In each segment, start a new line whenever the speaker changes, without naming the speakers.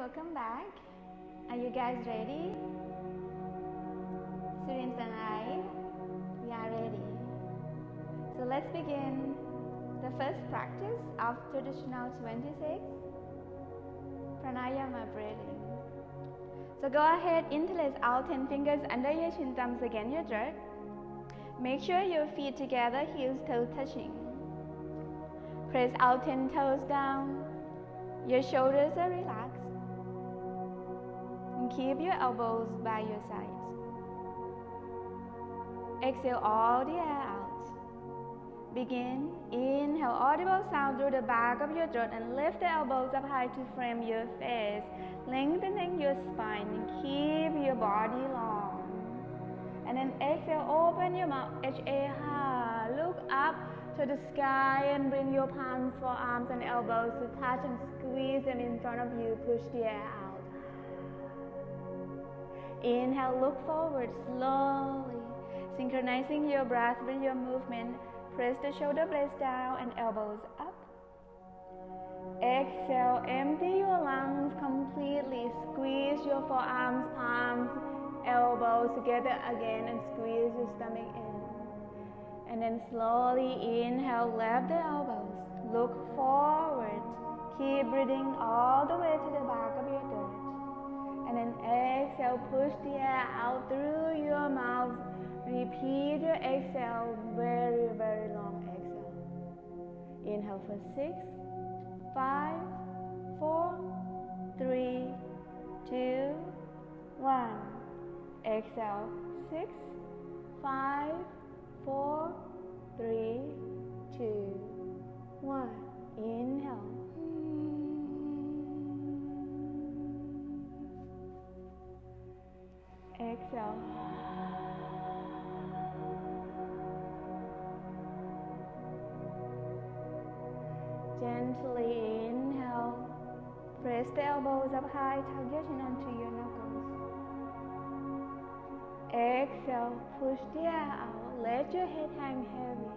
welcome back. Are you guys ready? Students and I, we are ready. So let's begin the first practice of Traditional 26, Pranayama breathing. So go ahead, interlace all 10 fingers under your chin, thumbs against your throat. Make sure your feet together, heels toes touching. Press all 10 toes down. Your shoulders are relaxed. And keep your elbows by your sides. Exhale all the air out. Begin. Inhale audible sound through the back of your throat and lift the elbows up high to frame your face, lengthening your spine and keep your body long. And then exhale, open your mouth, H-A-Ha. Look up to the sky and bring your palms, forearms and elbows to touch and squeeze them in front of you. Push the air out. Inhale, look forward slowly, synchronizing your breath with your movement. Press the shoulder blades down and elbows up. Exhale, empty your lungs completely. Squeeze your forearms, palms, elbows together again and squeeze your stomach in. And then slowly inhale, lift the elbows. Look forward. Keep breathing all the way to the back of your throat. And then exhale, push the air out through your mouth. Repeat your exhale, very, very long exhale. Inhale for 6, 5, 4, 3, 2, 1. Exhale, 6, 5, 4, 3, 2, 1. Inhale. Exhale. Gently inhale. Press the elbows up high, tuck your chin onto your knuckles. Exhale, push the air out. Let your head hang heavy.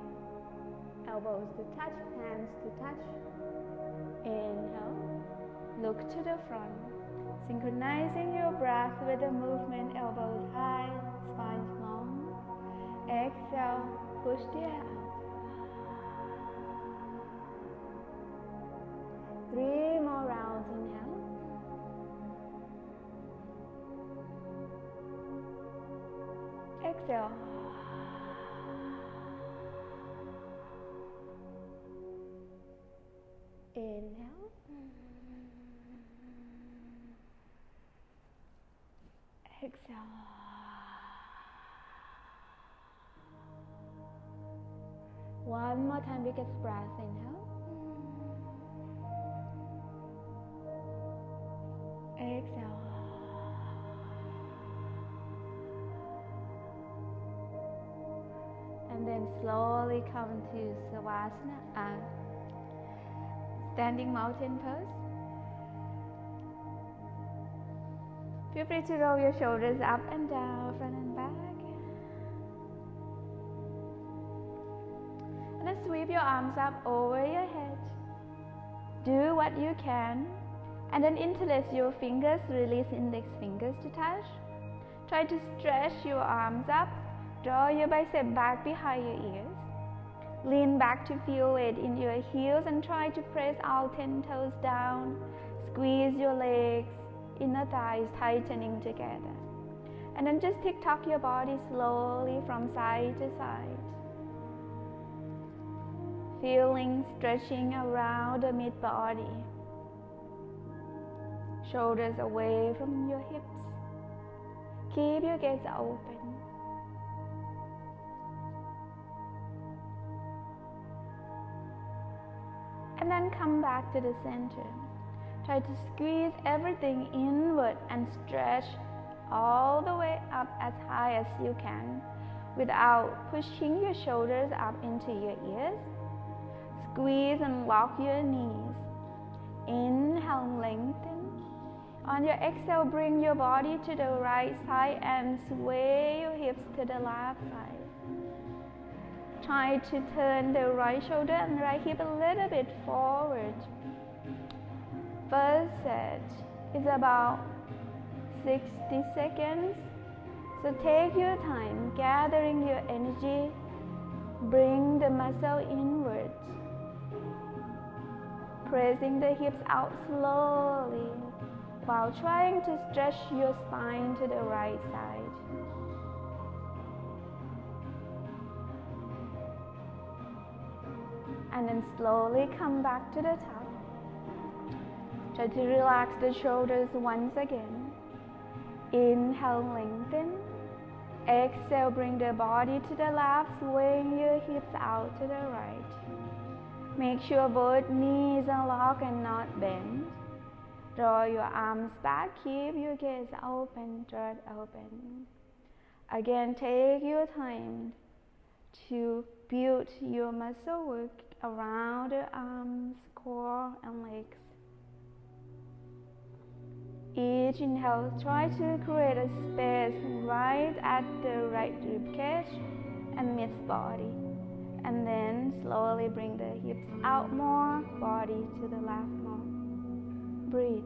Elbows to touch, hands to touch. Inhale. Look to the front. Synchronizing your breath with the movement. Elbows high, spine long. Exhale. Push the air out. 3 more rounds. Inhale. Exhale. Inhale. Exhale. One more time, biggest breath. Inhale. Exhale. And then slowly come to Savasana, standing mountain pose. Feel free to roll your shoulders up and down, front and back. And then sweep your arms up over your head. Do what you can. And then interlace your fingers, release index fingers to touch. Try to stretch your arms up. Draw your bicep back behind your ears. Lean back to feel weight in your heels and try to press all 10 toes down. Squeeze your legs, inner thighs tightening together. And then just tick-tock your body slowly from side to side. Feeling stretching around the mid-body. Shoulders away from your hips. Keep your gaze open. And then come back to the center. Try to squeeze everything inward and stretch all the way up as high as you can without pushing your shoulders up into your ears. Squeeze and lock your knees. Inhale, lengthen. On your exhale, bring your body to the right side and sway your hips to the left side. Try to turn the right shoulder and right hip a little bit forward. First set. is about 60 seconds. So take your time gathering your energy. Bring the muscle inwards. Pressing the hips out slowly while trying to stretch your spine to the right side. And then slowly come back to the top. Try to relax the shoulders once again. Inhale, lengthen. Exhale, bring the body to the left, swing your hips out to the right. Make sure both knees are locked and not bent. Draw your arms back, keep your gaze open, throat open. Again, take your time to build your muscle work around the arms, core, and legs. Each inhale, try to create a space right at the right rib cage and mid body. And then slowly bring the hips out more, body to the left more. Breathe.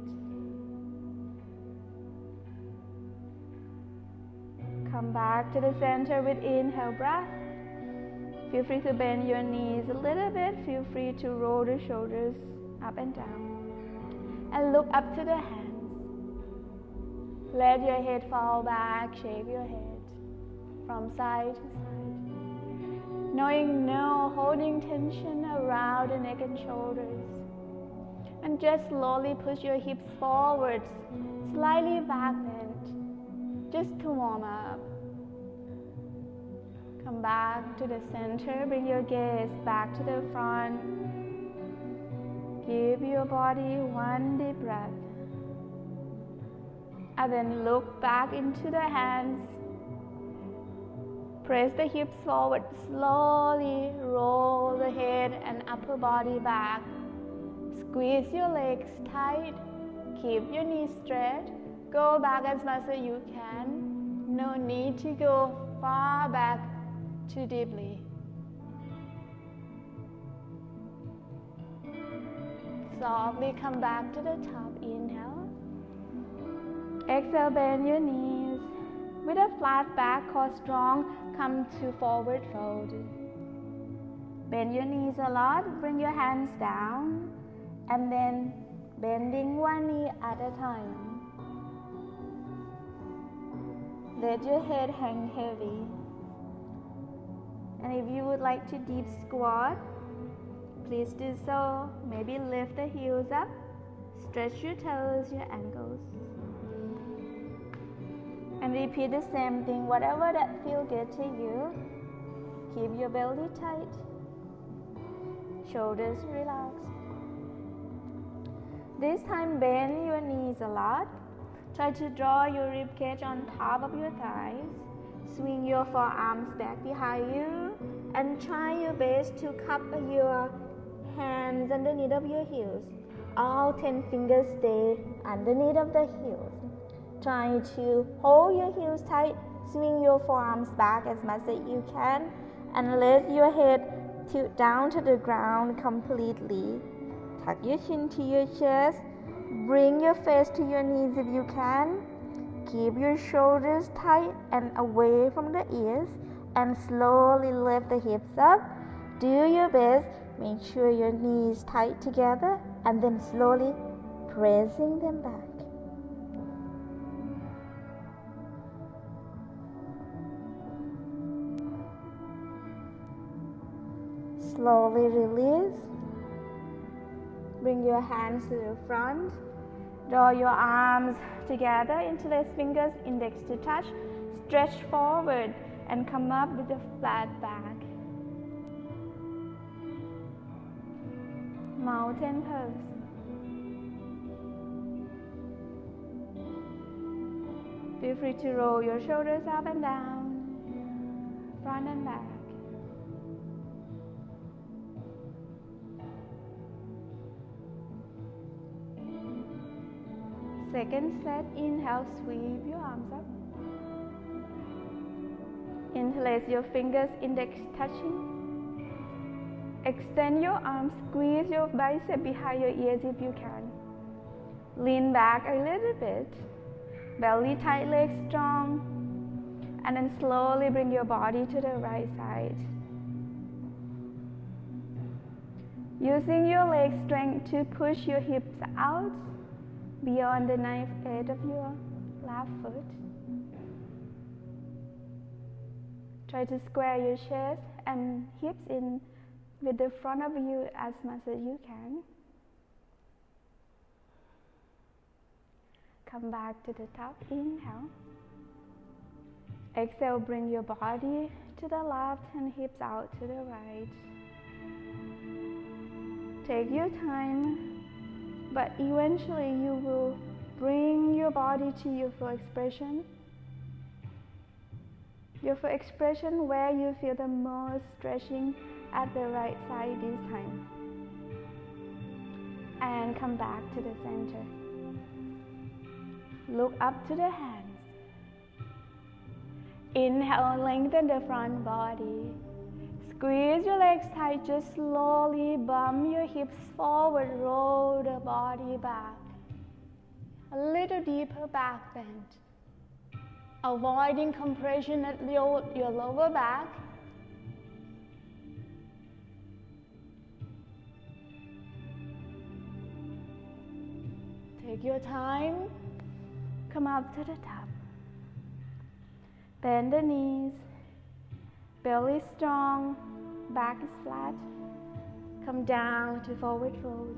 Come back to the center with inhale breath. Feel free to bend your knees a little bit. Feel free to roll the shoulders up and down. And look up to the hands. Let your head fall back, shake your head from side to side. Knowing no holding tension around the neck and shoulders. And just slowly push your hips forwards, slightly back bent, just to warm up. Come back to the center, bring your gaze back to the front. Give your body one deep breath. And then look back into the hands. Press the hips forward slowly, roll the head and upper body back. Squeeze your legs tight, keep your knees straight. Go back as much as you can. No need to go far back too deeply. Softly come back to the top, inhale. Exhale, bend your knees. With a flat back, core strong, come to forward fold. Bend your knees a lot, bring your hands down, and then bending one knee at a time. Let your head hang heavy. And if you would like to deep squat, please do so. Maybe lift the heels up, stretch your toes, your ankles. And repeat the same thing, whatever that feels good to you. Keep your belly tight, shoulders relaxed. This time bend your knees a lot. Try to draw your rib cage on top of your thighs. Swing your forearms back behind you and try your best to cup your hands underneath of your heels. All 10 fingers stay underneath of the heels. Try to hold your heels tight, swing your forearms back as much as you can, and let your head tilt down to the ground completely. Tuck your chin to your chest, bring your face to your knees if you can. Keep your shoulders tight and away from the ears, and slowly lift the hips up. Do your best, make sure your knees tight together, and then slowly pressing them back. Slowly release. Bring your hands to the front. Draw your arms together, interlace fingers, index to touch. Stretch forward and come up with a flat back. Mountain pose. Feel free to roll your shoulders up and down, front and back. Second set, inhale, sweep your arms up. Interlace your fingers, index touching. Extend your arms, squeeze your bicep behind your ears if you can. Lean back a little bit. Belly tight, legs strong. And then slowly bring your body to the right side. Using your leg strength to push your hips out beyond the knife edge of your left foot. Try to square your chest and hips in with the front of you as much as you can. Come back to the top, inhale. Exhale, bring your body to the left and hips out to the right. Take your time, but eventually you will bring your body to your full expression. Your full expression where you feel the most stretching at the right side this time. And come back to the center. Look up to the hands. Inhale, lengthen the front body. Squeeze your legs tight, just slowly bump your hips forward, roll the body back. A little deeper back bend. Avoiding compression at your lower back. Take your time. Come up to the top. Bend the knees. Belly strong. Back is flat. Come down to forward fold.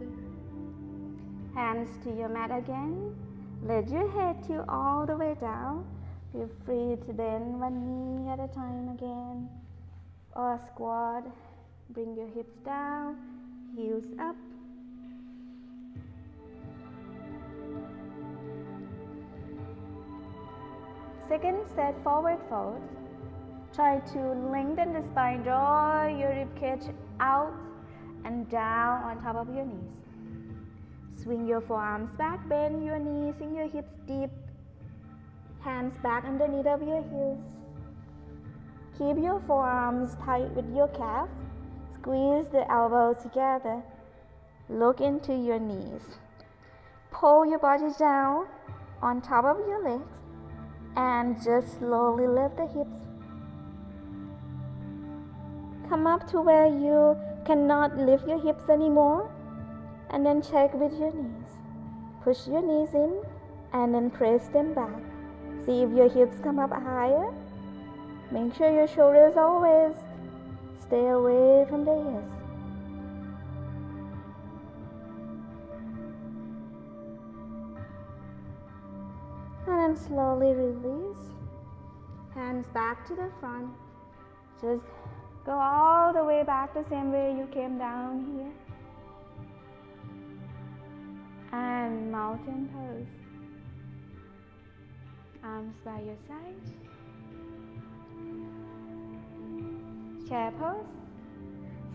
Hands to your mat again. Let your head tilt all the way down. Feel free to bend one knee at a time again. Or squat. Bring your hips down. Heels up. Second set, forward fold. Try to lengthen the spine, draw your ribcage out and down on top of your knees. Swing your forearms back, bend your knees, sink your hips deep. Hands back underneath of your heels. Keep your forearms tight with your calf. Squeeze the elbows together. Look into your knees. Pull your body down on top of your legs and just slowly lift the hips. Come up to where you cannot lift your hips anymore, and then check with your knees. Push your knees in and then press them back. See if your hips come up higher. Make sure your shoulders always stay away from the ears. And then slowly release. Hands back to the front. Just go all the way back the same way you came down here. And mountain pose. Arms by your side. Chair pose.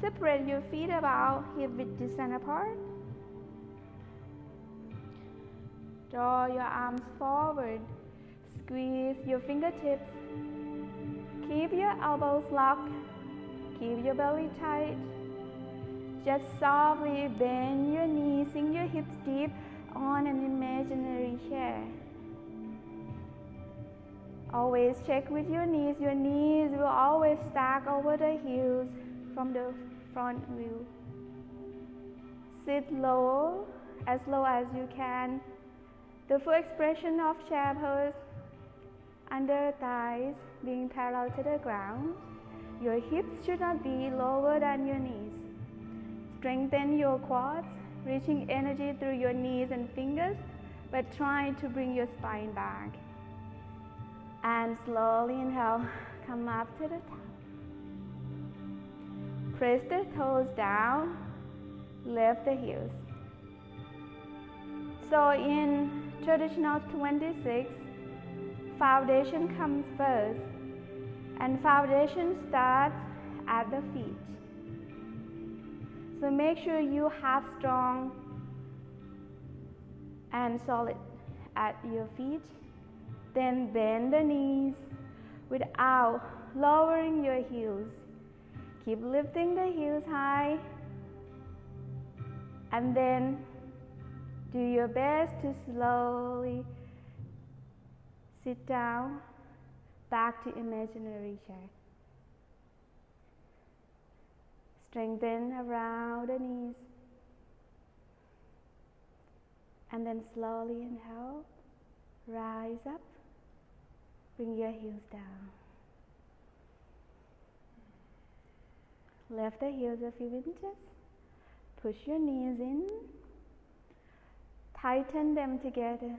Separate your feet about hip width distance apart. Draw your arms forward. Squeeze your fingertips. Keep your elbows locked. Keep your belly tight. Just softly bend your knees, sink your hips deep on an imaginary chair. Always check with your knees. Your knees will always stack over the heels from the front view. Sit low as you can. The full expression of chair pose, under thighs being parallel to the ground. Your hips should not be lower than your knees. Strengthen your quads, reaching energy through your knees and fingers, but try to bring your spine back. And slowly inhale, come up to the top. Press the toes down, lift the heels. So in Traditional 26, foundation comes first, and foundation starts at the feet. So make sure you have strong and solid at your feet. Then bend the knees without lowering your heels. Keep lifting the heels high, and then Do your best to slowly sit down back to imaginary chair. Strengthen around the knees. And then slowly inhale, rise up, bring your heels down. Lift the heels a few inches, push your knees in, tighten them together,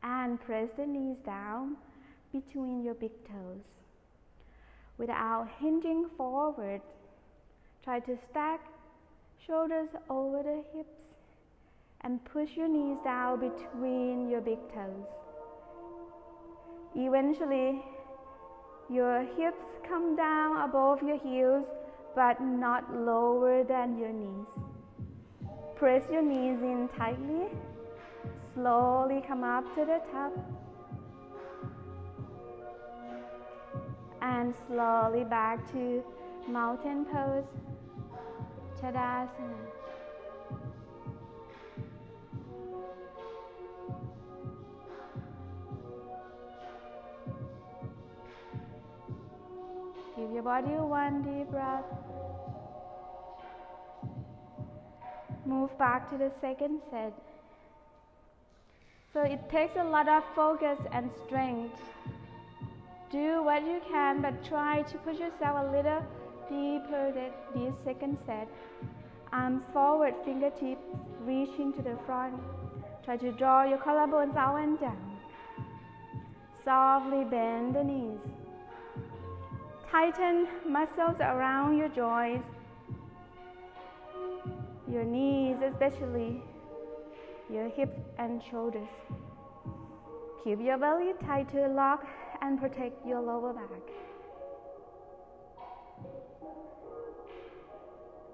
and press the knees down between your big toes. Without hinging forward, try to stack shoulders over the hips and push your knees down between your big toes. Eventually, your hips come down above your heels, but not lower than your knees. Press your knees in tightly. Slowly come up to the top. And slowly back to mountain pose, Tadasana. Give your body one deep breath. Move back to the second set. So it takes a lot of focus and strength. Do what you can, but try to push yourself a little deeper this second set. Arms forward, fingertips reaching to the front. Try to draw your collarbones out and down. Softly bend the knees. Tighten muscles around your joints, your knees especially, your hips and shoulders. Keep your belly tight to lock and protect your lower back.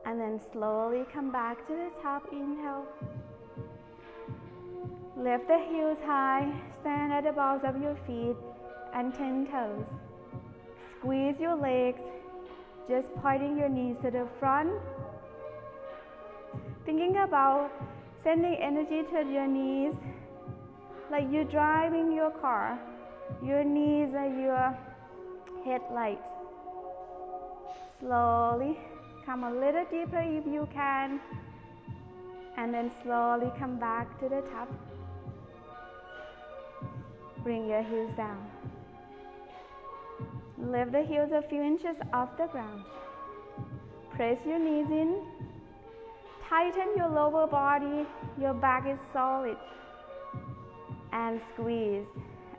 And then slowly come back to the top. Inhale. Lift the heels high, stand at the balls of your feet and 10 toes. Squeeze your legs, just pointing your knees to the front. Thinking about sending energy to your knees like you're driving your car. Your knees are your headlights. Slowly come a little deeper if you can, and then slowly come back to the top. Bring your heels down. Lift the heels a few inches off the ground. Press your knees in. Tighten your lower body. Your back is solid. And squeeze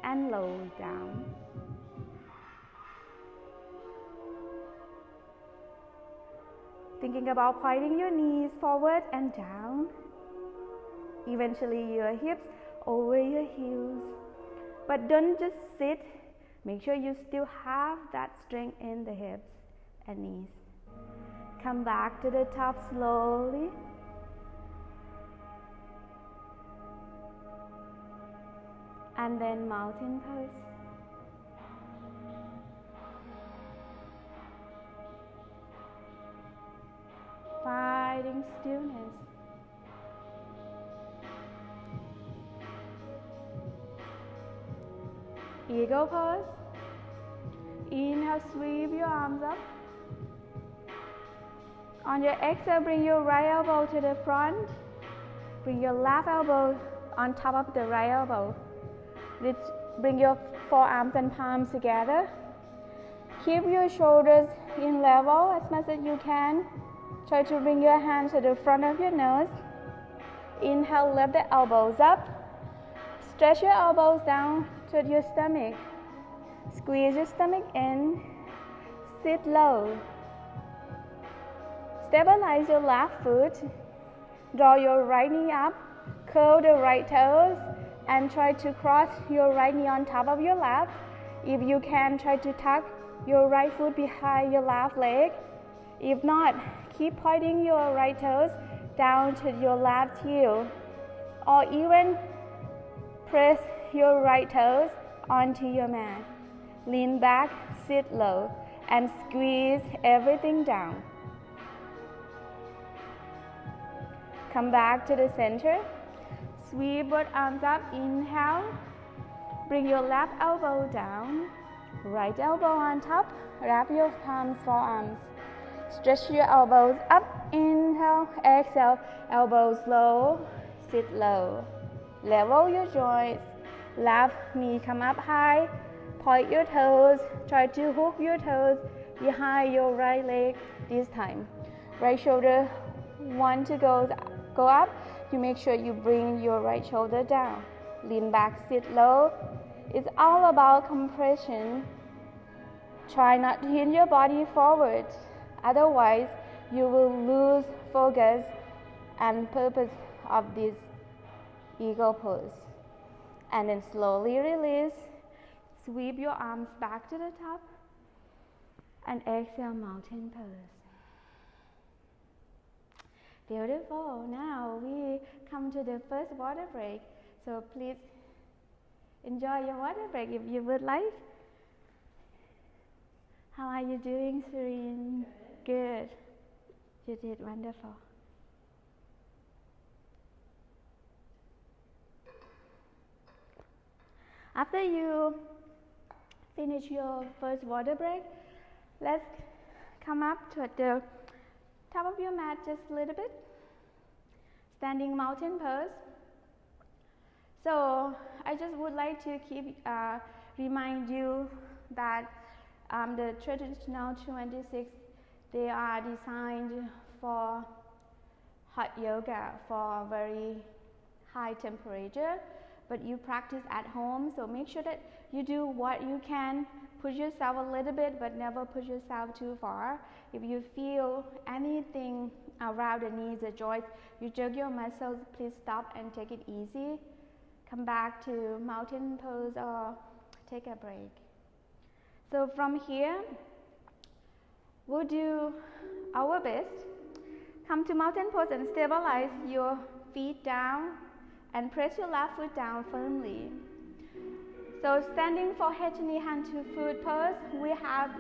and lower down. Thinking about pointing your knees forward and down. Eventually your hips over your heels. But don't just sit. Make sure you still have that strength in the hips and knees. Come back to the top slowly. And then mountain pose. Finding stillness. Eagle pose. Inhale, sweep your arms up. On your exhale, bring your right elbow to the front. Bring your left elbow on top of the right elbow. Bring your forearms and palms together. Keep your shoulders in level as much as you can. Try to bring your hands to the front of your nose. Inhale, lift the elbows up. Stretch your elbows down to your stomach. Squeeze your stomach in. Sit low. Stabilize your left foot. Draw your right knee up. Curl the right toes. And try to cross your right knee on top of your left. If you can, try to tuck your right foot behind your left leg. If not, keep pointing your right toes down to your left heel. Or even press your right toes onto your mat. Lean back, sit low, and squeeze everything down. Come back to the center. Sweep both arms up, inhale. Bring your left elbow down, right elbow on top, wrap your palms, forearms. Stretch your elbows up, inhale, exhale, elbows low, sit low. Level your joints, left knee come up high, point your toes, try to hook your toes behind your right leg this time. Right shoulder want to go up, you make sure you bring your right shoulder down. Lean back, sit low. It's all about compression. Try not to hit your body forward. Otherwise, you will lose focus and purpose of this eagle pose. And then slowly release. Sweep your arms back to the top. And exhale, mountain pose. Beautiful. Now we come to the first water break. So please enjoy your water break if you would like. How are you doing, Serene? Good. You did wonderful. After you finish your first water break, let's come up to the top of your mat just a little bit. Standing mountain pose. So I just would like to remind you that the traditional 26, they are designed for hot yoga, for very high temperature, but you practice at home, so make sure that you do what you can. Push yourself a little bit, but never push yourself too far. If you feel anything around the knees, the joints, you jerk your muscles, please stop and take it easy. Come back to mountain pose or take a break. So from here, we'll do our best. Come to mountain pose and stabilize your feet down and press your left foot down firmly. So standing for head to knee, hand to foot pose, we have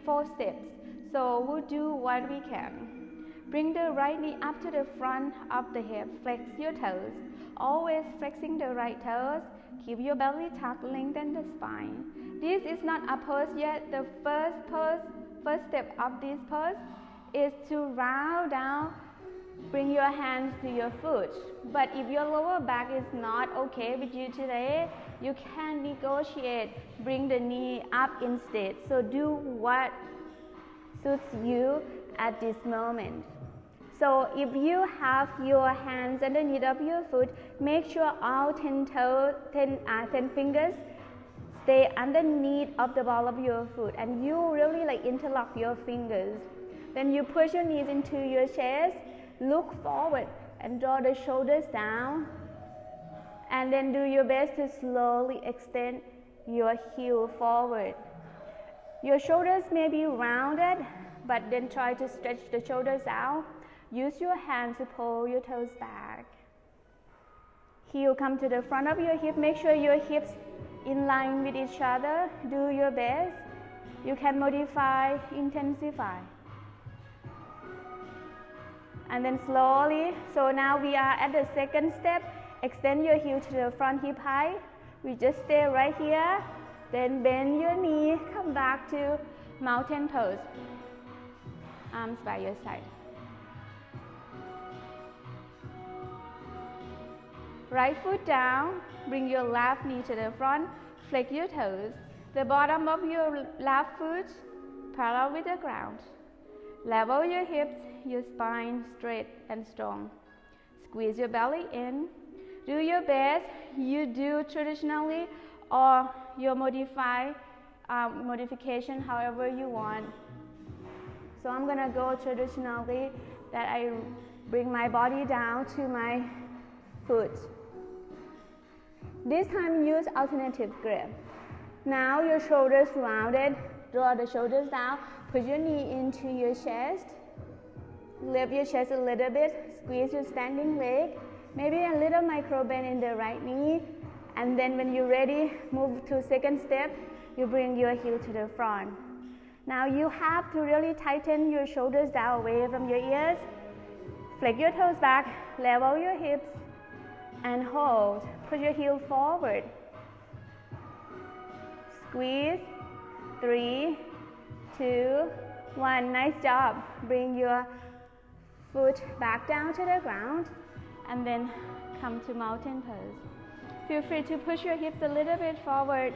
4 steps. So we'll do what we can. Bring the right knee up to the front of the hip, flex your toes. Always flexing the right toes. Keep your belly tucked, lengthen the spine. This is not a pose yet. The first step of this pose is to round down, bring your hands to your foot. But if your lower back is not okay with you today, you can negotiate, bring the knee up instead. So do what suits you at this moment. So if you have your hands underneath of your foot, make sure all 10 fingers stay underneath of the ball of your foot, and you really interlock your fingers. Then you push your knees into your chest, look forward and draw the shoulders down, and then do your best to slowly extend your heel forward. Your shoulders may be rounded, but then try to stretch the shoulders out. Use your hands to pull your toes back. Heel come to the front of your hip. Make sure your hips in line with each other. Do your best. You can modify, intensify. And then slowly, so now we are at the second step. Extend your heel to the front hip high. We just stay right here. Then bend your knee, come back to mountain pose. Arms by your side. Right foot down, bring your left knee to the front, flex your toes. The bottom of your left foot parallel with the ground. Level your hips, your spine straight and strong. Squeeze your belly in. Do your best. You do traditionally or your modification however you want. So I'm going to go traditionally, that I bring my body down to my foot. This time use alternative grip. Now your shoulders rounded, draw the shoulders down, put your knee into your chest, lift your chest a little bit, squeeze your standing leg, maybe a little micro bend in the right knee, and then when you're ready, move to second step, you bring your heel to the front. Now you have to really tighten your shoulders down away from your ears, flex your toes back, level your hips, and hold. Push your heel forward. Squeeze. 3, 2, 1. Nice job. Bring your foot back down to the ground and then come to mountain pose. Feel free to push your hips a little bit forward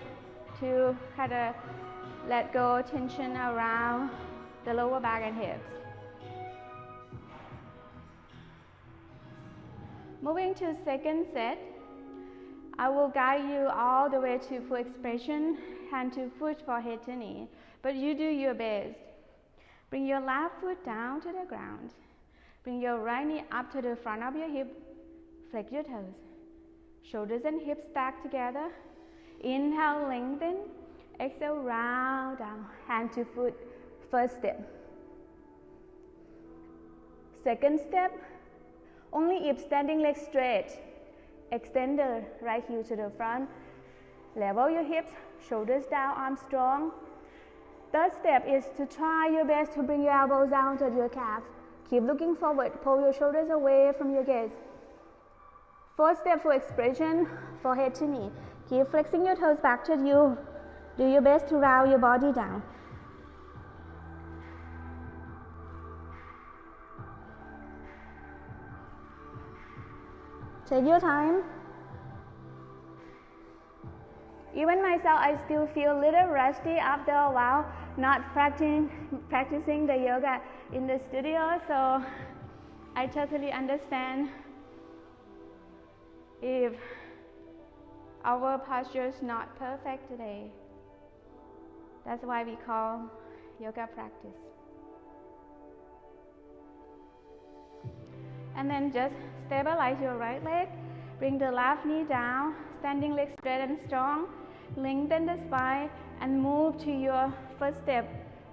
to kind of let go tension around the lower back and hips. Moving to second set, I will guide you all the way to full expression, hand to foot for head to knee, but you do your best. Bring your left foot down to the ground. Bring your right knee up to the front of your hip. Flex your toes. Shoulders and hips stack together. Inhale, lengthen. Exhale, round down. Hand to foot, first step. Second step, only if standing leg straight. Extend the right heel to the front. Level your hips, shoulders down, arms strong. Third step is to try your best to bring your elbows down to your calves. Keep looking forward, pull your shoulders away from your gaze. Fourth step for expression, forehead to knee. Keep flexing your toes back to you. Do your best to round your body down. Take your time. Even myself, I still feel a little rusty after a while not practicing the yoga in the studio, so I totally understand if our posture is not perfect today. That's why we call yoga practice. And then just stabilize your right leg. Bring the left knee down, standing leg straight and strong. Lengthen the spine and move to your first step.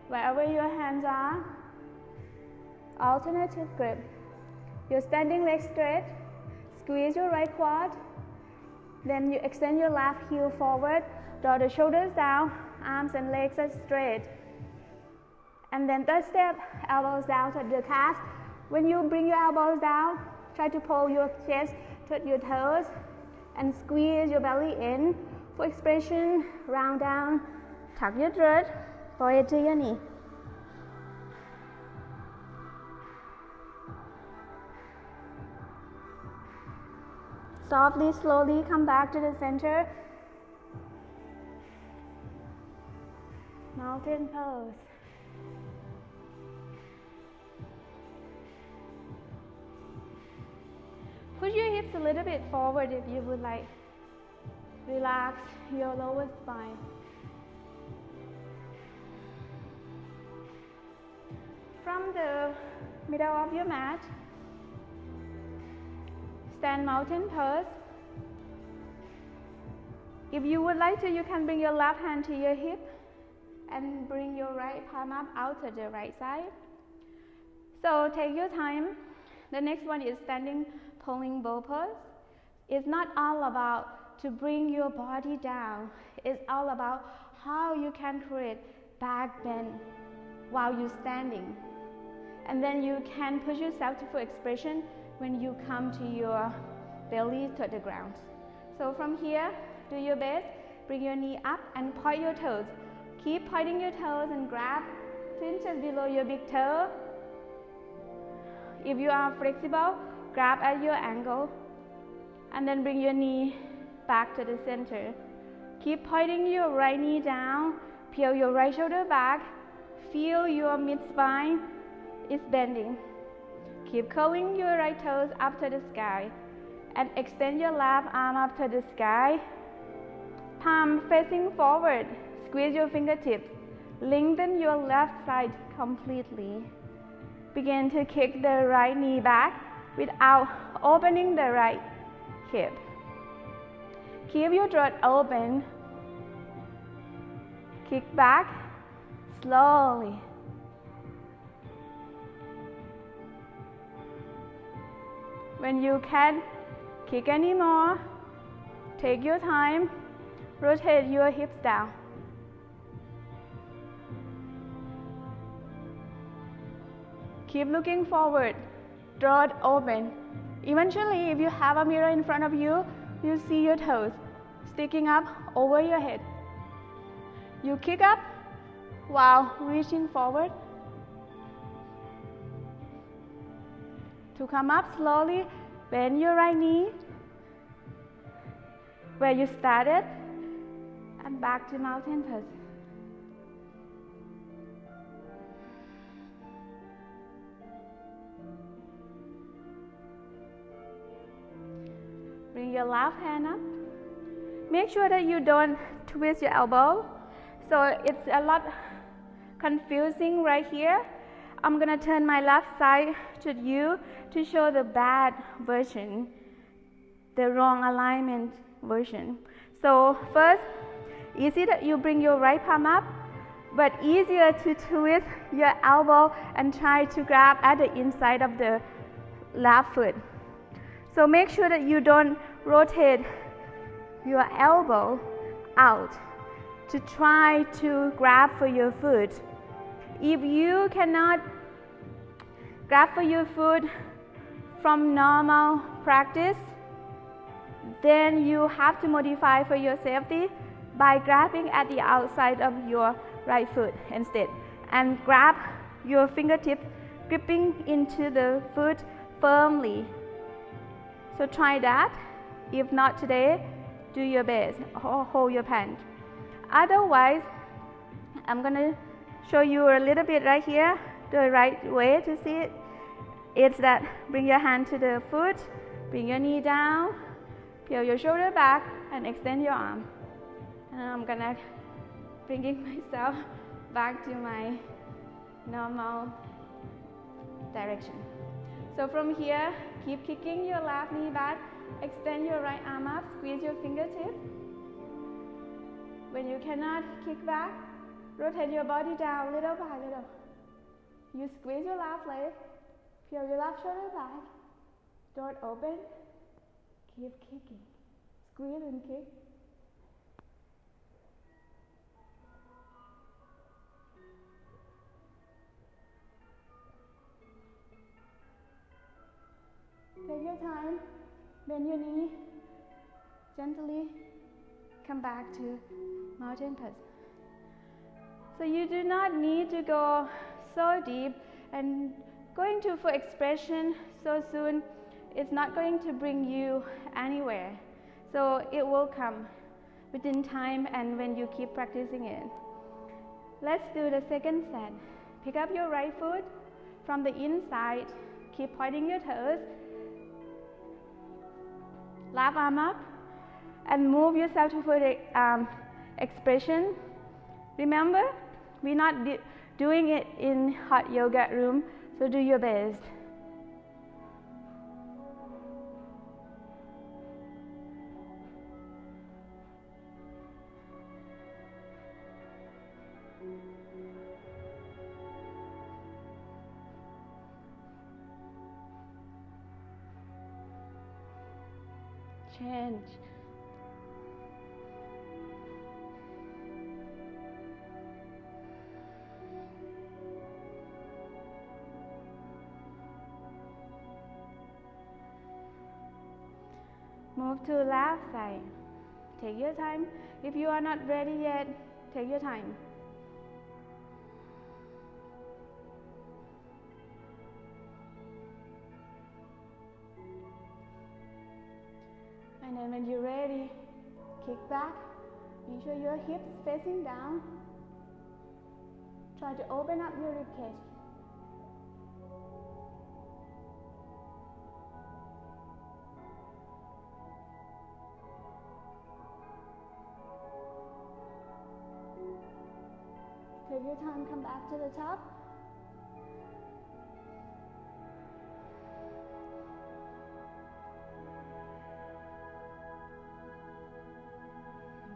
Wherever your hands are, alternative grip. Your standing leg straight. Squeeze your right quad. Then you extend your left heel forward. Draw the shoulders down, arms and legs are straight. And then third step, elbows down to the calves. When you bring your elbows down, try to pull your chest to your toes and squeeze your belly in. For expression, round down, tuck your throat, forehead to your knee. Softly, slowly come back to the center. Mountain pose. Push your hips a little bit forward if you would like. Relax your lower spine. From the middle of your mat, stand mountain pose. If you would like to, you can bring your left hand to your hip and bring your right palm up out to the right side. So take your time. The next one is standing pulling bow pose. It's not all about to bring your body down. It's all about how you can create back bend while you're standing. And then you can push yourself to full expression when you come to your belly to the ground. So from here, do your best. Bring your knee up and point your toes. Keep pointing your toes and grab 2 inches below your big toe. If you are flexible, grab at your ankle and then bring your knee back to the center. Keep pointing your right knee down, peel your right shoulder back, feel your mid-spine is bending. Keep curling your right toes up to the sky and extend your left arm up to the sky. Palm facing forward, squeeze your fingertips, lengthen your left side completely. Begin to kick the right knee back without opening the right hip. Keep your throat open. Kick back slowly. When you can't kick anymore, take your time, rotate your hips down. Keep looking forward, throat open. Eventually, if you have a mirror in front of you, you see your toes sticking up over your head. You kick up while reaching forward. To come up slowly, bend your right knee where you started and back to mountain pose. Bring your left hand up. Make sure that you don't twist your elbow. So it's a lot confusing right here. I'm gonna turn my left side to you to show the bad version, the wrong alignment version. So first, easy that you bring your right palm up, but easier to twist your elbow and try to grab at the inside of the left foot. So make sure that you don't rotate your elbow out to try to grab for your foot. If you cannot grab for your foot from normal practice, then you have to modify for your safety by grabbing at the outside of your right foot instead, and grab your fingertips gripping into the foot firmly. So try that. If not today, do your best or hold your pant. Otherwise, I'm gonna show you a little bit right here, the right way to see it. It's that bring your hand to the foot, bring your knee down, peel your shoulder back, and extend your arm. And I'm gonna bringing myself back to my normal direction. So from here, keep kicking your left knee back, extend your right arm up, squeeze your fingertips. When you cannot kick back, rotate your body down little by little. You squeeze your left leg, peel your left shoulder back, door open, keep kicking, squeeze and kick. Take your time, bend your knee, gently come back to mountain pose. So you do not need to go so deep, and going to full expression so soon is not going to bring you anywhere. So it will come within time and when you keep practicing it. Let's do the second set. Pick up your right foot from the inside, keep pointing your toes, left arm up, and move yourself to full expression. Remember, we're not doing it in hot yoga room, so do your best. Change. Move to left side. Take your time. If you are not ready yet, take your time. And then when you're ready, kick back. Make sure your hips facing down. Try to open up your ribcage. Take your time, come back to the top.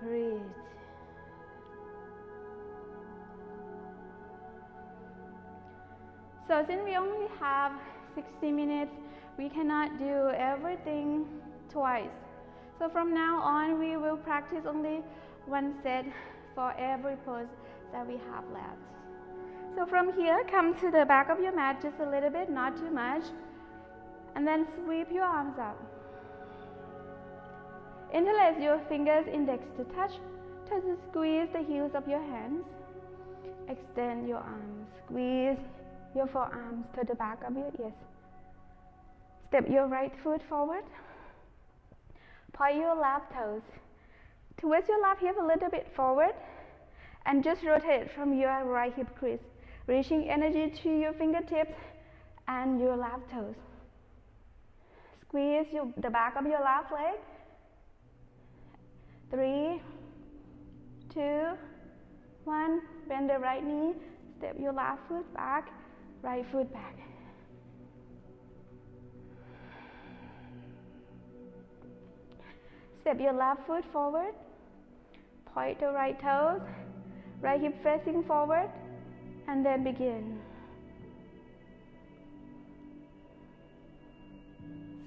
Breathe. So since we only have 60 minutes, we cannot do everything twice. So from now on, we will practice only one set for every pose that we have left. So from here, come to the back of your mat just a little bit, not too much. And then sweep your arms up. Interlace your fingers index to touch. Try to squeeze the heels of your hands. Extend your arms. Squeeze your forearms to the back of your ears. Step your right foot forward. Point your left toes. Twist your left hip a little bit forward. And just rotate from your right hip crease, reaching energy to your fingertips and your left toes. Squeeze the back of your left leg. 3, 2, 1. Bend the right knee. Step your left foot back, right foot back. Step your left foot forward. Point the right toes. Right hip facing forward. And then begin.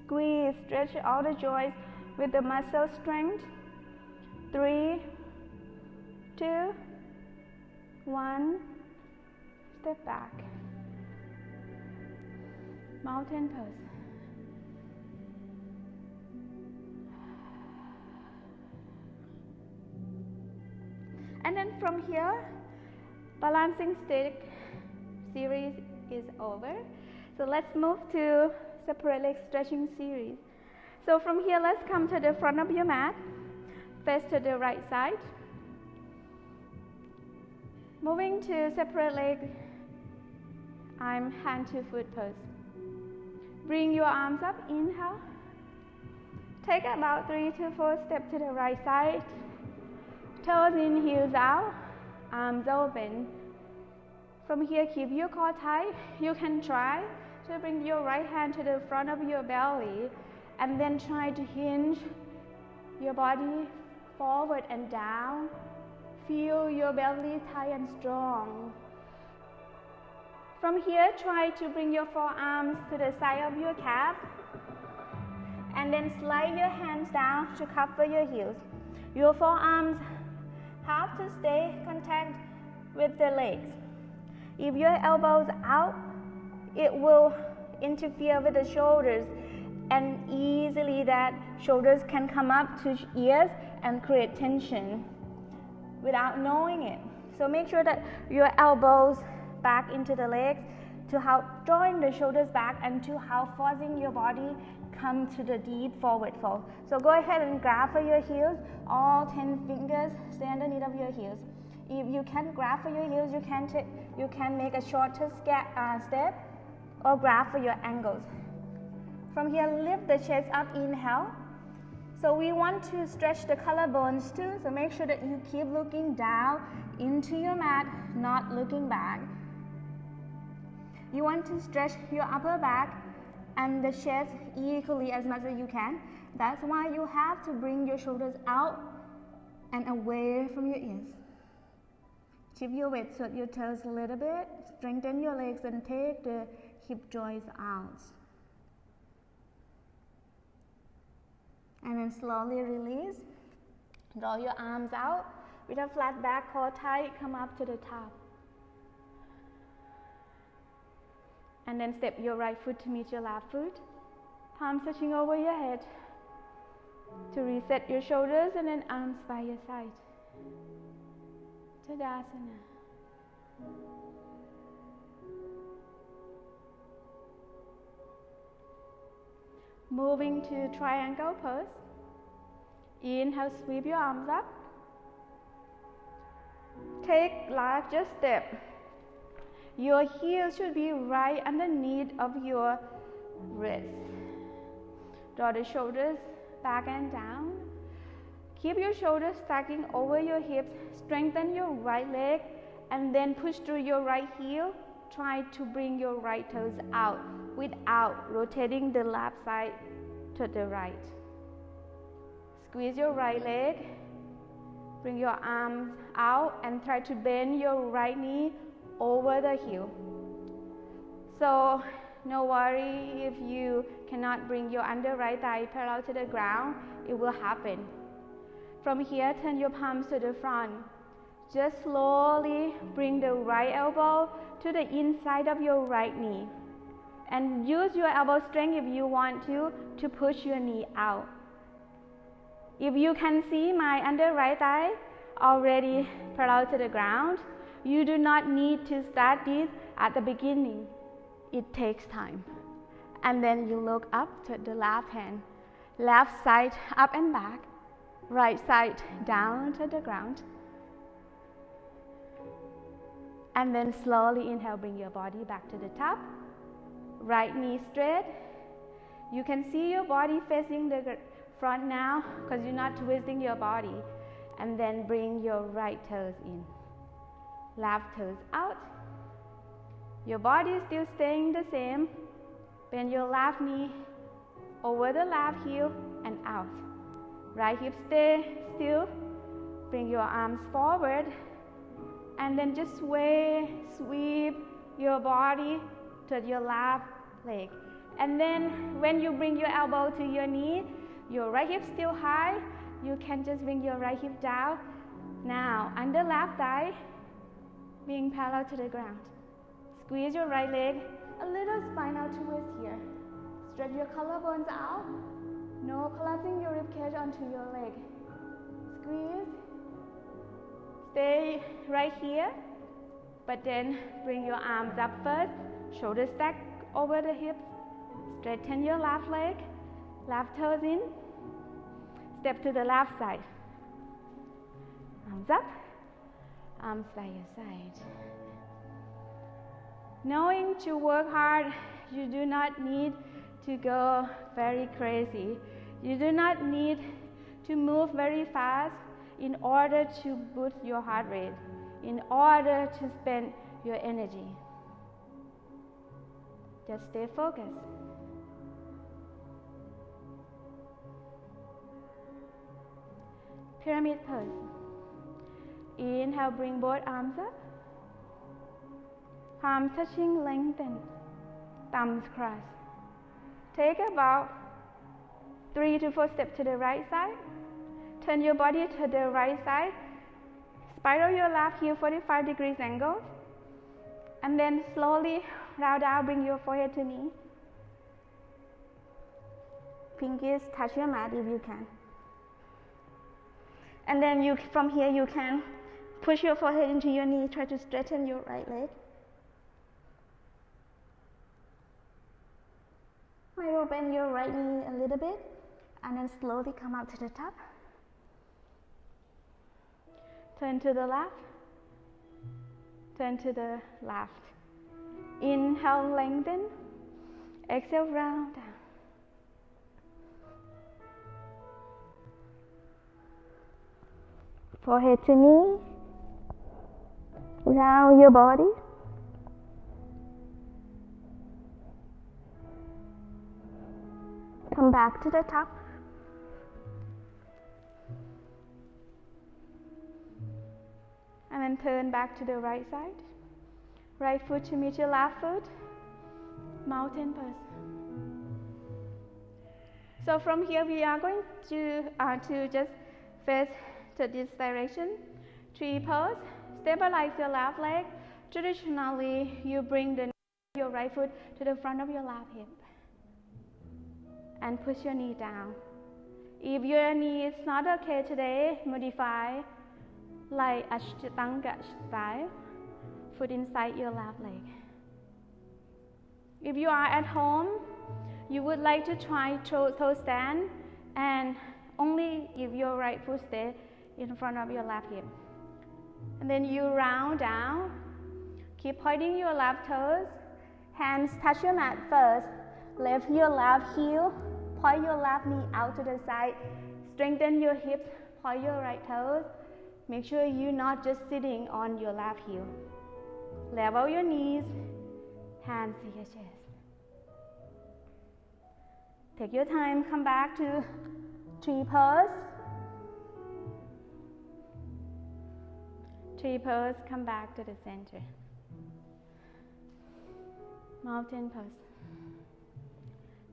Squeeze, stretch all the joints with the muscle strength. 3, 2, 1. Step back. Mountain pose. And then from here, balancing stick series is over. So let's move to separate leg stretching series. So from here, let's come to the front of your mat. Face to the right side. Moving to separate leg, I'm hand to foot pose. Bring your arms up, inhale. Take about 3 to 4 steps to the right side. Toes in, heels out, arms open. From here, keep your core tight. You can try to bring your right hand to the front of your belly and then try to hinge your body forward and down. Feel your belly tight and strong. From here, try to bring your forearms to the side of your calf and then slide your hands down to cover your heels. Your forearms have to stay contact with the legs. If your elbows out, it will interfere with the shoulders, and easily that shoulders can come up to ears and create tension without knowing it. So make sure that your elbows back into the legs to help drawing the shoulders back and to help forcing your body come to the deep forward fold. So go ahead and grab for your heels. All 10 fingers stay underneath of your heels. If you can't grab for your heels, you can make a shorter step or grab for your ankles. From here, lift the chest up, inhale. So we want to stretch the collarbones too, so make sure that you keep looking down into your mat, not looking back. You want to stretch your upper back and the chest equally as much as you can. That's why you have to bring your shoulders out and away from your ears. Tip your weight so your toes a little bit. Strengthen your legs and take the hip joints out. And then slowly release. Draw your arms out. With a flat back, core tight, come up to the top. And then step your right foot to meet your left foot. Palms touching over your head. To reset your shoulders and then arms by your side. Tadasana. Moving to triangle pose. Inhale, sweep your arms up. Take larger step. Your heel should be right underneath of your wrist. Draw the shoulders back and down. Keep your shoulders stacking over your hips. Strengthen your right leg and then push through your right heel. Try to bring your right toes out without rotating the left side to the right. Squeeze your right leg. Bring your arms out and try to bend your right knee over the heel. So no worry if you cannot bring your under right thigh parallel to the ground, it will happen. From here, turn your palms to the front. Just slowly bring the right elbow to the inside of your right knee. And use your elbow strength if you want to push your knee out. If you can see my under right thigh already parallel to the ground, you do not need to start this at the beginning. It takes time. And then you look up to the left hand, left side up and back, right side down to the ground. And then slowly inhale, bring your body back to the top. Right knee straight. You can see your body facing the front now because you're not twisting your body. And then bring your right toes in. Left toes out. Your body is still staying the same. Bend your left knee over the left heel and out. Right hip stay still. Bring your arms forward. And then just sway, sweep your body to your left leg. And then when you bring your elbow to your knee, your right hip still high, you can just bring your right hip down. Now, under left thigh, being parallel to the ground. Squeeze your right leg, a little spinal twist here. Stretch your collarbones out. No collapsing your rib cage onto your leg. Squeeze. Stay right here, but then bring your arms up first. Shoulder stack over the hips. Straighten your left leg, left toes in. Step to the left side. Arms up, arms by your side. Knowing to work hard, you do not need to go very crazy. You do not need to move very fast in order to boost your heart rate, in order to spend your energy. Just stay focused. Pyramid pose. Inhale, bring both arms up. Palms touching, lengthen. Thumbs cross. Take about 3 to 4 steps to the right side. Turn your body to the right side. Spiral your left heel 45 degrees angle. And then slowly round down, bring your forehead to knee. Pinkies touch your mat if you can. And then from here you can push your forehead into your knee, try to straighten your right leg. I will bend your right knee a little bit and then slowly come up to the top. Turn to the left. Turn to the left. Inhale, lengthen. Exhale, round down. Forehead to knee. Round your body. Come back to the top. And then turn back to the right side. Right foot to meet your left foot. Mountain pose. So from here we are going to just face to this direction. Tree pose. Stabilize your left leg. Traditionally, you bring your right foot to the front of your left hip. And push your knee down. If your knee is not okay today, modify like Ashtanga style. Foot inside your left leg. If you are at home, you would like to try toe stand, and only if your right foot stays in front of your left hip. And then you round down. Keep pointing your left toes. Hands touch your mat first. Lift your left heel. Point your left knee out to the side. Strengthen your hips. Point your right toes. Make sure you're not just sitting on your left heel. Level your knees. Hands to your chest. Take your time. Come back to tree pose. Tree pose. Come back to the center. Mountain pose.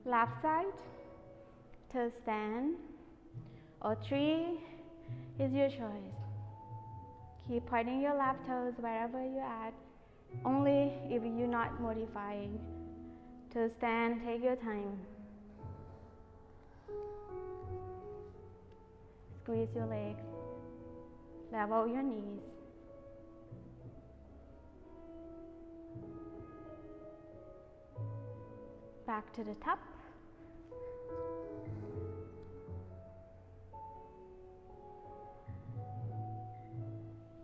Left side. Toe stand or tree is your choice. Keep pointing your left toes wherever you're at, only if you're not modifying To stand, take your time. Squeeze your legs. Level your knees. Back to the top.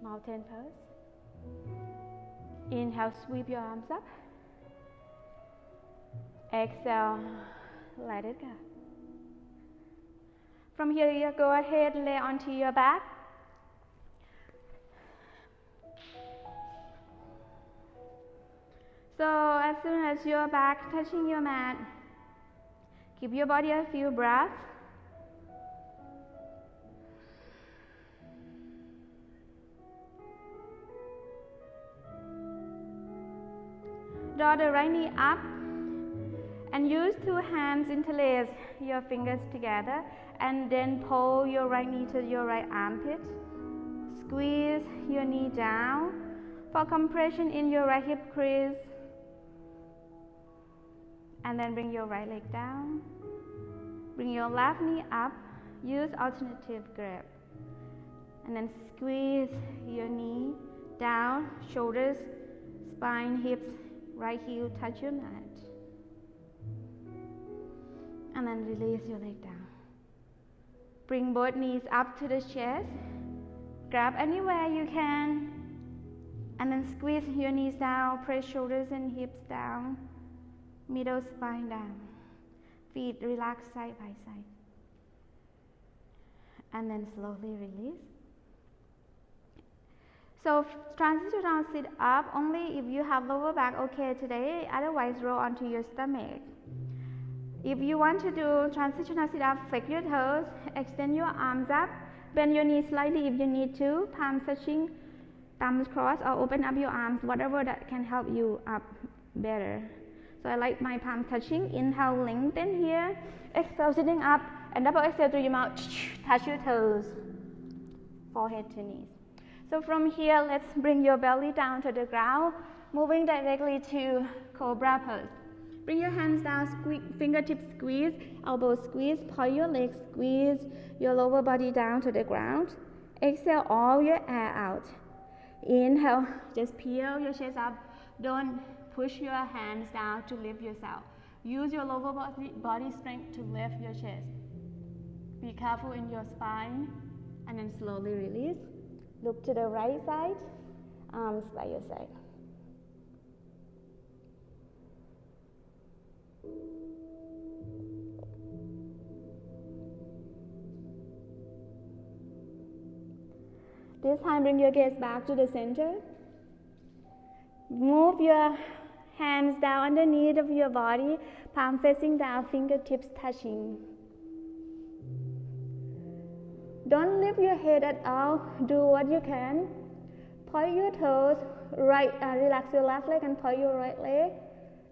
Mountain pose. Inhale, sweep your arms up. Exhale, let it go. From here, you go ahead, lay onto your back. So as soon as your back touching your mat, give your body a few breaths. Draw the right knee up and use two hands interlace your fingers together and then pull your right knee to your right armpit. Squeeze your knee down for compression in your right hip crease. And then bring your right leg down. Bring your left knee up. Use alternative grip. And then squeeze your knee down, shoulders, spine, hips, right heel touch your mat. And then release your leg down. Bring both knees up to the chest. Grab anywhere you can. And then squeeze your knees down, press shoulders and hips down. Middle spine down. Feet relax side by side. And then slowly release. So transitional sit up only if you have lower back okay today, otherwise roll onto your stomach. If you want to do transitional sit up, flex your toes, extend your arms up, bend your knees slightly if you need to, palms touching, thumbs crossed, or open up your arms, whatever that can help you up better. So I like my palm touching. Inhale, lengthen here. Exhale, sitting up, and double exhale through your mouth. Touch your toes, forehead to knees. So from here, let's bring your belly down to the ground, moving directly to cobra pose. Bring your hands down, fingertips squeeze, elbows squeeze, point your legs, squeeze your lower body down to the ground. Exhale all your air out. Inhale, just peel your chest up. Don't push your hands down to lift yourself. Use your lower body strength to lift your chest. Be careful in your spine, and then slowly release. Look to the right side, arms by your side. This time bring your gaze back to the center. Move your hands down underneath of your body, palm facing down, fingertips touching. Don't lift your head at all. Do what you can. Point your toes, relax your left leg and point your right leg.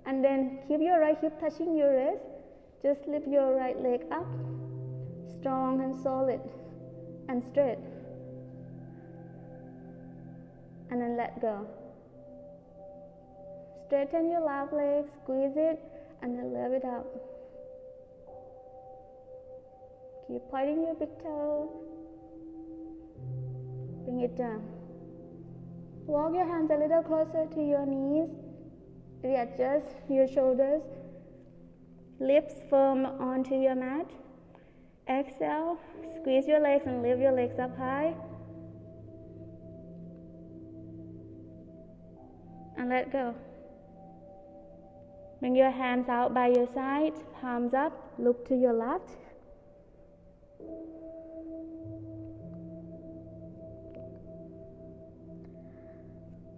And then keep your right hip touching your wrist. Just lift your right leg up, strong and solid and straight. And then let go. Straighten your left leg, squeeze it, and then lift it up. Keep pointing your big toe. Bring it down. Walk your hands a little closer to your knees. Readjust your shoulders. Lips firm onto your mat. Exhale, squeeze your legs and lift your legs up high. And let go. Bring your hands out by your side, palms up, look to your left.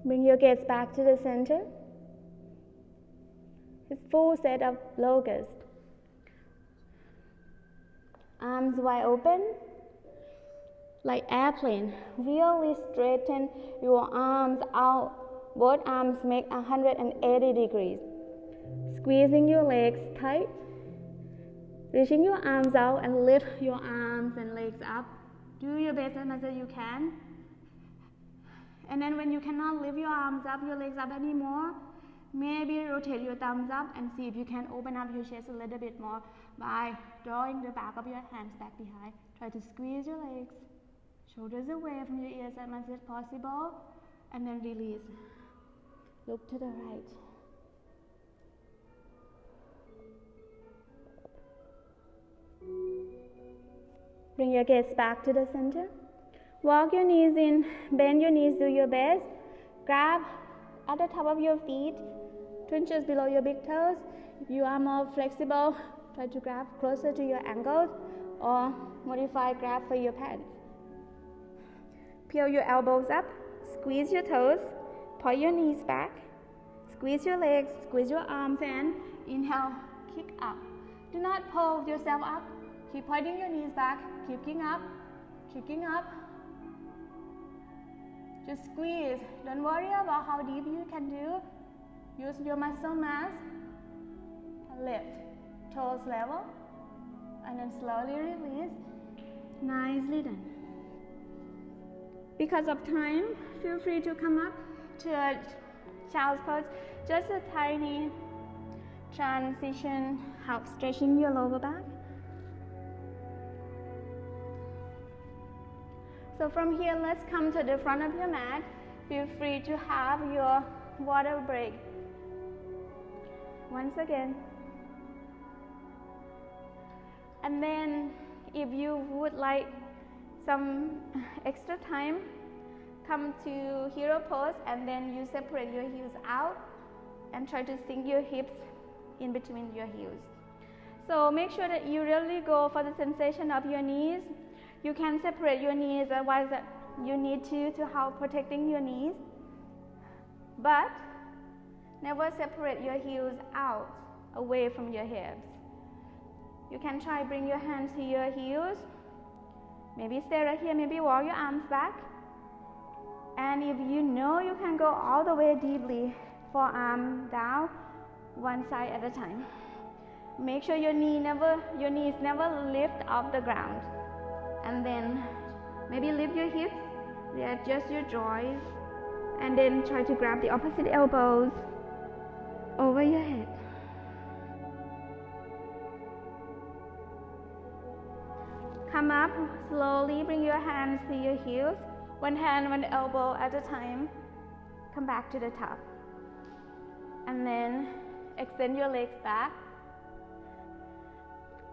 Bring your gaze back to the center. It's full set of locust. Arms wide open, like airplane. Really straighten your arms out. Both arms make 180 degrees. Squeezing your legs tight. Reaching your arms out and lift your arms and legs up. Do your best as much as you can. And then when you cannot lift your arms up, your legs up anymore, Maybe rotate your thumbs up and see if you can open up your chest a little bit more by drawing the back of your hands back behind. Try to squeeze your legs, shoulders away from your ears as much as possible, and then release. Look to the right. Bring your gaze back to the center. Walk your knees in, bend your knees, do your best. Grab at the top of your feet, 2 inches below your big toes. If you are more flexible, try to grab closer to your ankles or modify grab for your pants. Peel your elbows up, squeeze your toes, point your knees back, squeeze your legs, squeeze your arms, and inhale, kick up. Do not pull yourself up. Keep pointing your knees back, kicking up, kicking up. Just squeeze. Don't worry about how deep you can do. Use your muscle mass. Lift. Toes level. And then slowly release. Nicely done. Because of time, feel free to come up to a child's pose. Just a tiny transition. Help stretching your lower back. So from here, let's come to the front of your mat. Feel free to have your water break. Once again. And then if you would like some extra time, come to hero pose and then you separate your heels out and try to sink your hips in between your heels. So make sure that you really go for the sensation of your knees. You can separate your knees otherwise you need to help protecting your knees, but never separate your heels out away from your hips. You can try bring your hands to your heels, maybe stay right here, maybe walk your arms back, and if you know you can go all the way deeply, forearm down, one side at a time. Make sure your knees never lift off the ground. And then maybe lift your hips, readjust your joints, and then try to grab the opposite elbows over your head. Come up slowly, bring your hands to your heels, one hand, one elbow at a time. Come back to the top. And then extend your legs back.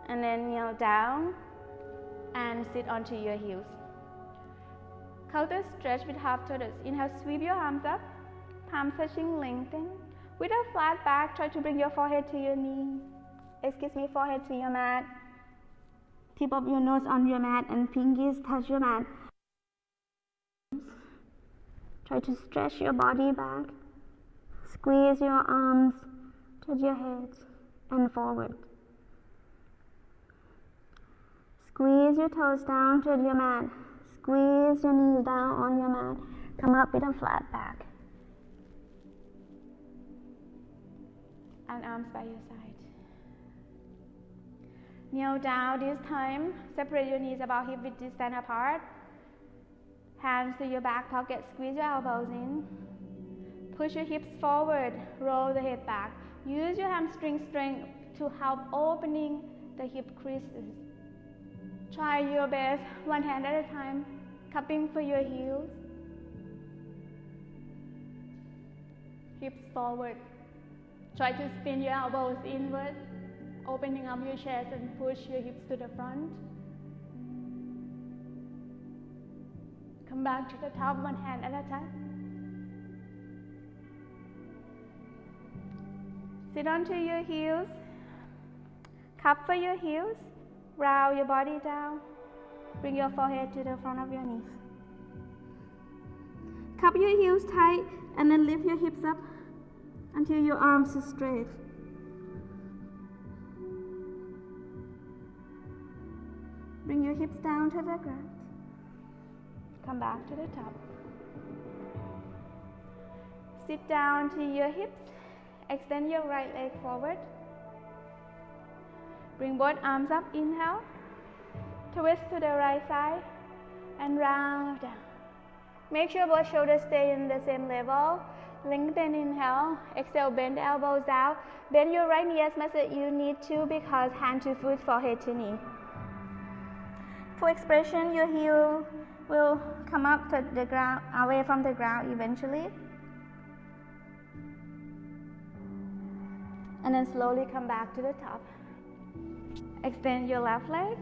And then kneel down. And sit onto your heels. Counter stretch with half turtles. Inhale, sweep your arms up, palms touching, lengthen. With a flat back, try to bring your forehead to your knee. Forehead to your mat. Tip of your nose on your mat and pinkies touch your mat. Try to stretch your body back. Squeeze your arms, touch your head, and forward. Squeeze your toes down to your mat. Squeeze your knees down on your mat. Come up with a flat back. And arms by your side. Kneel down this time. Separate your knees about hip width distance apart. Hands to your back pocket. Squeeze your elbows in. Push your hips forward. Roll the head back. Use your hamstring strength to help opening the hip creases. Try your best, one hand at a time, cupping for your heels. Hips forward. Try to spin your elbows inward, opening up your chest and push your hips to the front. Come back to the top, one hand at a time. Sit onto your heels, cup for your heels. Round your body down. Bring your forehead to the front of your knees. Cup your heels tight and then lift your hips up until your arms are straight. Bring your hips down to the ground. Come back to the top. Sit down to your hips. Extend your right leg forward. Bring both arms up, inhale, twist to the right side, and round down. Make sure both shoulders stay in the same level. Lengthen, inhale. Exhale, bend the elbows down. Bend your right knee as much as you need to because hand to foot, forehead to knee. For expression, your heel will come up to the ground, away from the ground eventually. And then slowly come back to the top. Extend your left leg.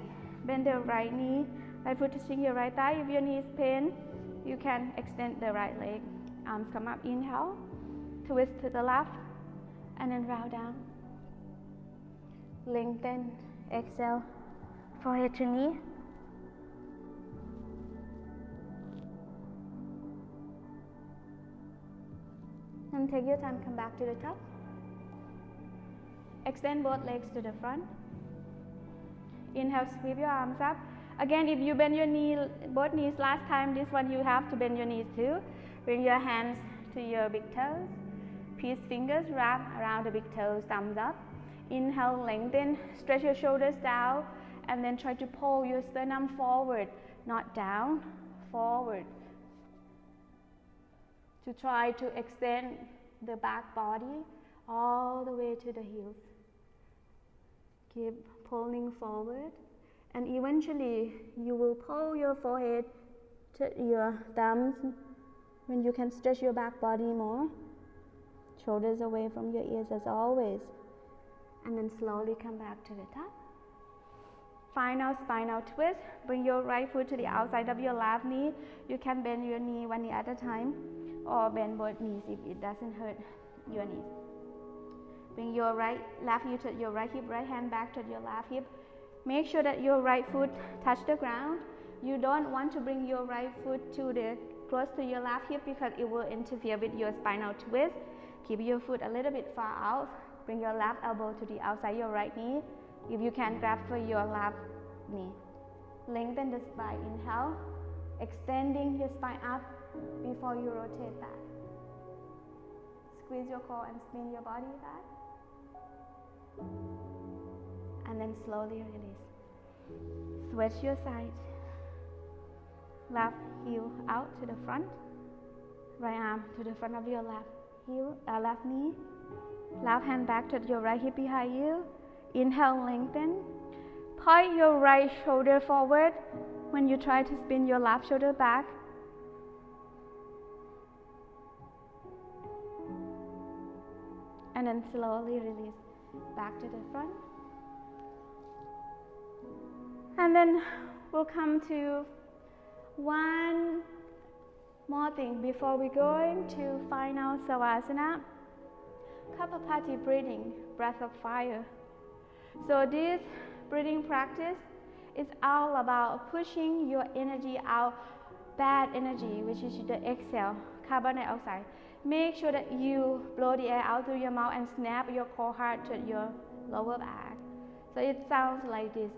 Bend the right knee. Right foot touching your right thigh. If your knee is pain, you can extend the right leg. Arms come up, inhale. Twist to the left. And then round down. Lengthen. Exhale. Forehead to knee. And take your time, come back to the top. Extend both legs to the front. Inhale, sweep your arms up. Again, if you bend your knee, both knees last time, this one you have to bend your knees too. Bring your hands to your big toes. Peace fingers wrap around the big toes, thumbs up. Inhale, lengthen, stretch your shoulders down, and then try to pull your sternum forward, not down, forward. To try to extend the back body all the way to the heels. Keep pulling forward, and eventually you will pull your forehead to your thumbs when you can stretch your back body more. Shoulders away from your ears as always, and then slowly come back to the top. Final spinal twist. Bring your right foot to the outside of your left knee. You can bend your knee one knee at a time, or bend both knees if it doesn't hurt your knees. Bring your left heel to your right hip, right hand back to your left hip. Make sure that your right foot touch the ground. You don't want to bring your right foot close to your left hip because it will interfere with your spinal twist. Keep your foot a little bit far out. Bring your left elbow to the outside your right knee. If you can, grab for your left knee. Lengthen the spine, inhale. Extending your spine up before you rotate back. Squeeze your core and spin your body back. And then slowly release. Switch your side. Left heel out to the front. Right arm to the front of your left knee. Left hand back to your right hip behind you. Inhale, lengthen. Point your right shoulder forward when you try to spin your left shoulder back. And then slowly release back to the front. And then we'll come to one more thing before we go into final Savasana. Kapalabhati breathing, breath of fire. So this breathing practice is all about pushing your energy out, bad energy, which is the exhale, carbon dioxide. Make sure that you blow the air out through your mouth and snap your core hard to your lower back. So it sounds like this.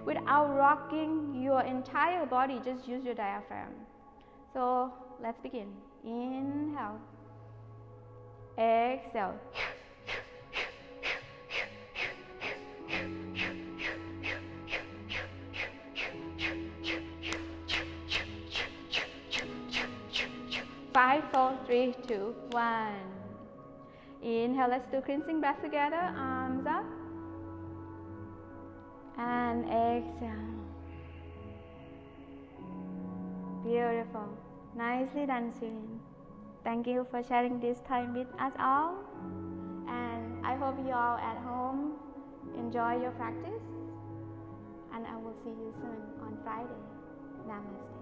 Without rocking your entire body, just use your diaphragm. So let's begin. Inhale. Exhale. 5, 4, 3, 2, 1. Inhale, let's do cleansing breath together. Arms up. And exhale. Beautiful. Nicely done, Shirin. Thank you for sharing this time with us all. And I hope you all at home enjoy your practice. And I will see you soon on Friday. Namaste.